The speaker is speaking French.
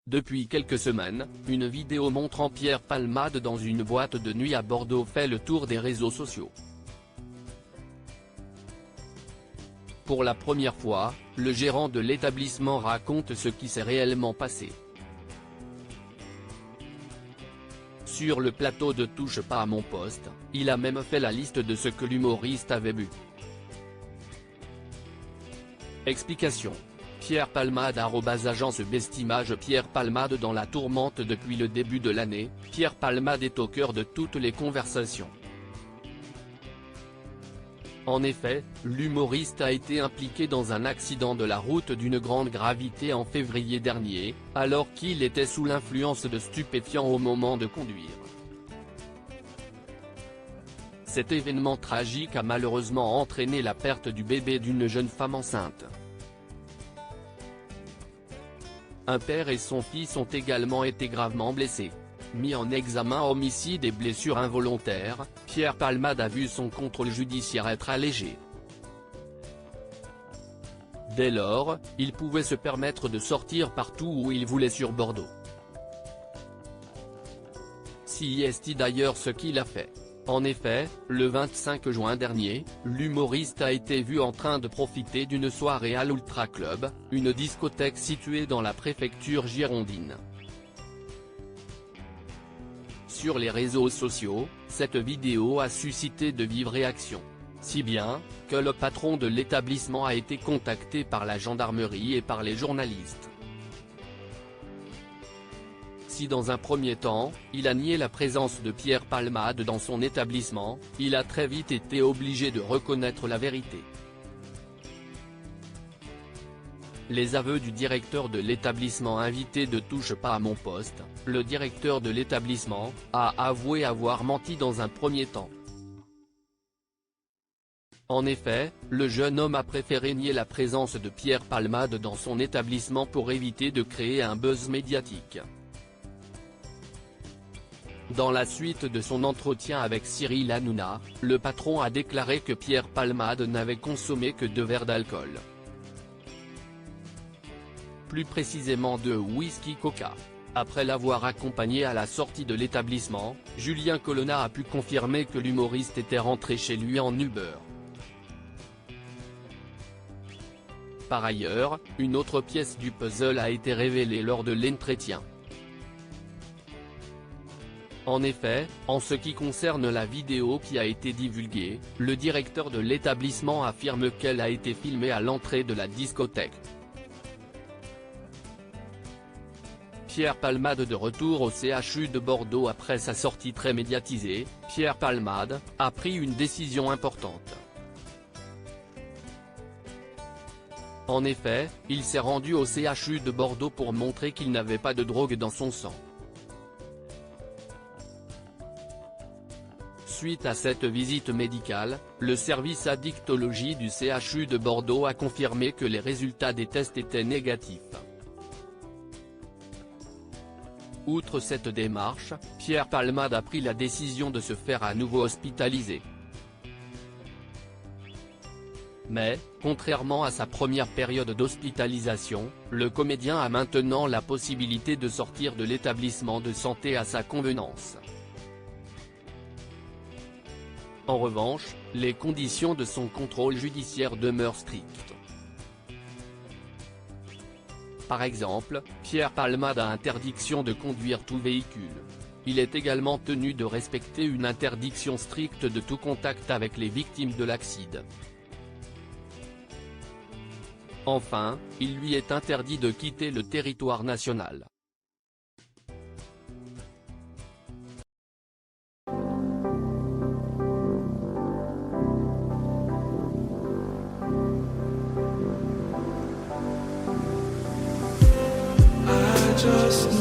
Depuis quelques semaines, une vidéo montrant Pierre Palmade dans une boîte de nuit à Bordeaux fait le tour des réseaux sociaux. Pour la première fois, le gérant de l'établissement raconte ce qui s'est réellement passé. Sur le plateau de Touche pas à mon poste, il a même fait la liste de ce que l'humoriste avait bu. Explication. Pierre Palmade @agence Bestimage. Pierre Palmade dans la tourmente depuis le début de l'année, Pierre Palmade est au cœur de toutes les conversations. En effet, l'humoriste a été impliqué dans un accident de la route d'une grande gravité en février dernier, alors qu'il était sous l'influence de stupéfiants au moment de conduire. Cet événement tragique a malheureusement entraîné la perte du bébé d'une jeune femme enceinte. Un père et son fils ont également été gravement blessés. Mis en examen homicide et blessures involontaires, Pierre Palmade a vu son contrôle judiciaire être allégé. Dès lors, il pouvait se permettre de sortir partout où il voulait sur Bordeaux. C'est d'ailleurs ce qu'il a fait. En effet, le 25 juin dernier, l'humoriste a été vu en train de profiter d'une soirée à l'Ultra Club, une discothèque située dans la préfecture girondine. Sur les réseaux sociaux, cette vidéo a suscité de vives réactions. Si bien, que le patron de l'établissement a été contacté par la gendarmerie et par les journalistes. Si dans un premier temps, il a nié la présence de Pierre Palmade dans son établissement, il a très vite été obligé de reconnaître la vérité. Les aveux du directeur de l'établissement invité de Touche pas à mon poste, le directeur de l'établissement, a avoué avoir menti dans un premier temps. En effet, le jeune homme a préféré nier la présence de Pierre Palmade dans son établissement pour éviter de créer un buzz médiatique. Dans la suite de son entretien avec Cyril Hanouna, le patron a déclaré que Pierre Palmade n'avait consommé que 2 verres d'alcool. Plus précisément 2 whisky Coca. Après l'avoir accompagné à la sortie de l'établissement, Julien Colonna a pu confirmer que l'humoriste était rentré chez lui en Uber. Par ailleurs, une autre pièce du puzzle a été révélée lors de l'entretien. En effet, en ce qui concerne la vidéo qui a été divulguée, le directeur de l'établissement affirme qu'elle a été filmée à l'entrée de la discothèque. Pierre Palmade de retour au CHU de Bordeaux après sa sortie très médiatisée, Pierre Palmade a pris une décision importante. En effet, il s'est rendu au CHU de Bordeaux pour montrer qu'il n'avait pas de drogue dans son sang. Suite à cette visite médicale, le service addictologie du CHU de Bordeaux a confirmé que les résultats des tests étaient négatifs. Outre cette démarche, Pierre Palmade a pris la décision de se faire à nouveau hospitaliser. Mais, contrairement à sa première période d'hospitalisation, le comédien a maintenant la possibilité de sortir de l'établissement de santé à sa convenance. En revanche, les conditions de son contrôle judiciaire demeurent strictes. Par exemple, Pierre Palmade a interdiction de conduire tout véhicule. Il est également tenu de respecter une interdiction stricte de tout contact avec les victimes de l'accident. Enfin, il lui est interdit de quitter le territoire national. Just